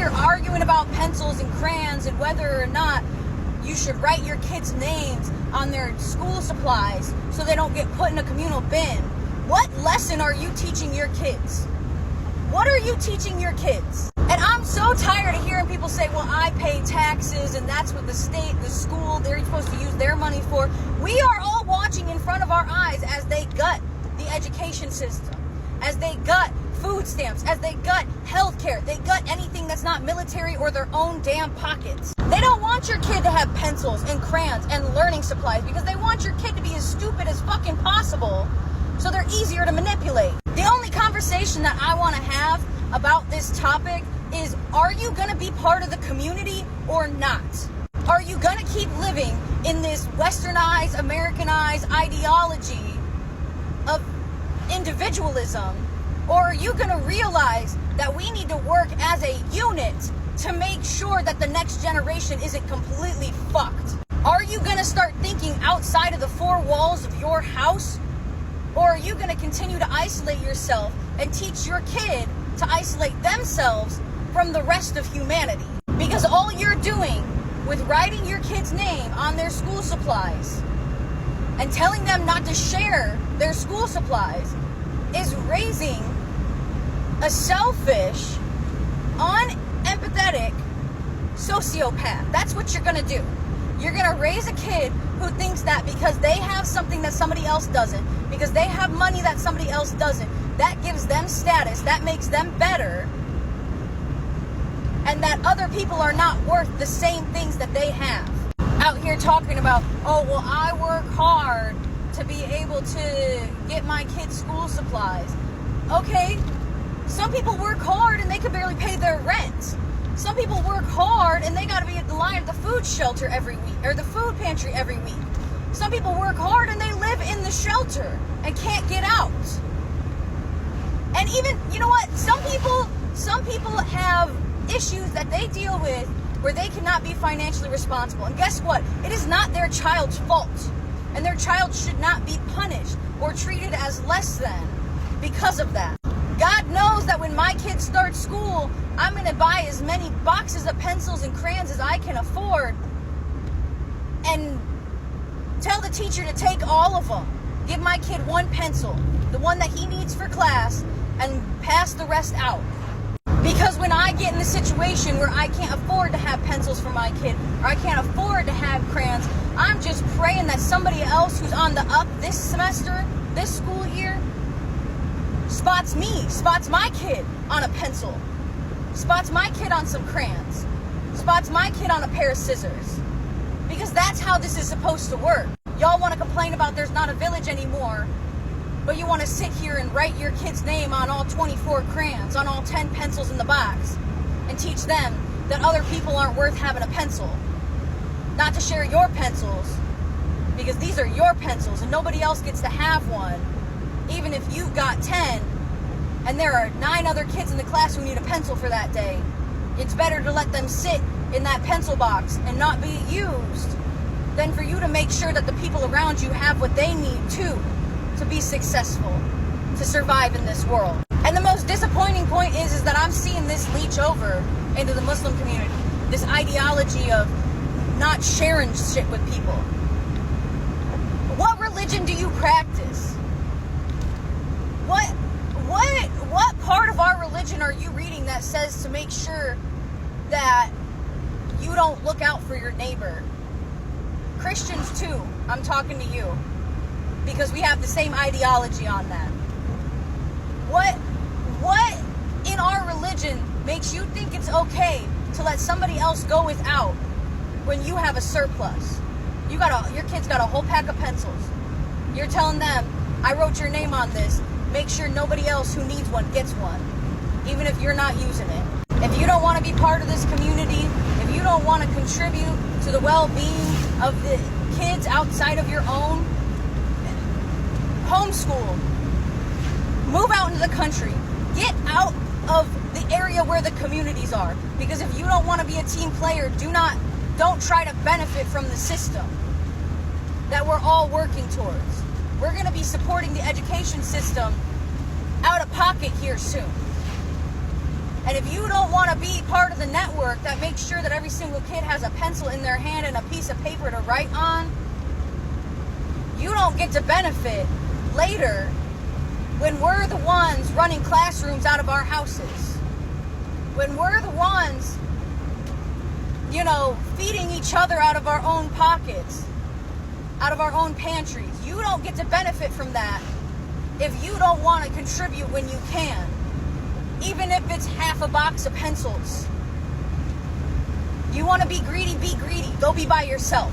here arguing about pencils and crayons and whether or not you should write your kids' names on their school supplies so they don't get put in a communal bin. What lesson are you teaching your kids? What are you teaching your kids? And I'm so tired of hearing people say, well, I pay taxes and that's what the state, the school, they're supposed to use their money for. We are all watching in front of our eyes as they gut the education system, as they gut food stamps, as they gut healthcare, they gut anything that's not military or their own damn pockets. They don't want your kid to have pencils and crayons and learning supplies because they want your kid to be as stupid as fucking possible so they're easier to manipulate. The only conversation that I want to have about this topic is, are you going to be part of the community or not? Are you going to keep living in this westernized, Americanized ideology of individualism? Or are you going to realize that we need to work as a unit to make sure that the next generation isn't completely fucked? Are you going to start thinking outside of the four walls of your house? Or are you going to continue to isolate yourself and teach your kid to isolate themselves from the rest of humanity? Because all you're doing with writing your kid's name on their school supplies and telling them not to share their school supplies is raising a selfish, unempathetic sociopath. That's what you're going to do. You're going to raise a kid who thinks that because they have something that somebody else doesn't, because they have money that somebody else doesn't, that gives them status, that makes them better, and that other people are not worth the same things that they have. Out here talking about, oh, well, I work hard to be able to get my kids' school supplies. Okay, some people work hard and they can barely pay their rent. Some people work hard and they gotta be at the line at the food shelter every week, or the food pantry every week. Some people work hard and they live in the shelter and can't get out. And even, you know what, some people have issues that they deal with where they cannot be financially responsible. And guess what? It is not their child's fault. And their child should not be punished or treated as less than because of that. God knows that when my kids start school, I'm going to buy as many boxes of pencils and crayons as I can afford and tell the teacher to take all of them. Give my kid one pencil, the one that he needs for class, and pass the rest out. Because when I get in the situation where I can't afford to have pencils for my kid, or I can't afford to have crayons, I'm just praying that somebody else who's on the up this semester, this school year, spots me, spots my kid on a pencil, spots my kid on some crayons, spots my kid on a pair of scissors. Because that's how this is supposed to work. Y'all want to complain about there's not a village anymore, but you want to sit here and write your kid's name on all 24 crayons, on all 10 pencils in the box, and teach them that other people aren't worth having a pencil. Not to share your pencils, because these are your pencils and nobody else gets to have one, even if you've got 10 and there are 9 other kids in the class who need a pencil for that day. It's better to let them sit in that pencil box and not be used than for you to make sure that the people around you have what they need too to be successful, to survive in this world. And the most disappointing point is that I'm seeing this leach over into the Muslim community. This ideology of not sharing shit with people. What religion do you practice? What part of our religion are you reading that says to make sure that you don't look out for your neighbor? Christians too, I'm talking to you, because we have the same ideology on that. What in our religion makes you think it's okay to let somebody else go without when you have a surplus? Your kid's got a whole pack of pencils. You're telling them, I wrote your name on this. Make sure nobody else who needs one gets one, even if you're not using it. If you don't want to be part of this community, if you don't want to contribute to the well-being of the kids outside of your own, homeschool, move out into the country, get out of the area where the communities are. Because if you don't want to be a team player, don't try to benefit from the system that we're all working towards. We're going to be supporting the education system out of pocket here soon. And if you don't want to be part of the network that makes sure that every single kid has a pencil in their hand and a piece of paper to write on, you don't get to benefit later when we're the ones running classrooms out of our houses. When we're the ones, feeding each other out of our own pockets, out of our own pantries. You don't get to benefit from that if you don't want to contribute when you can. Even if it's half a box of pencils. You want to be greedy, go be by yourself.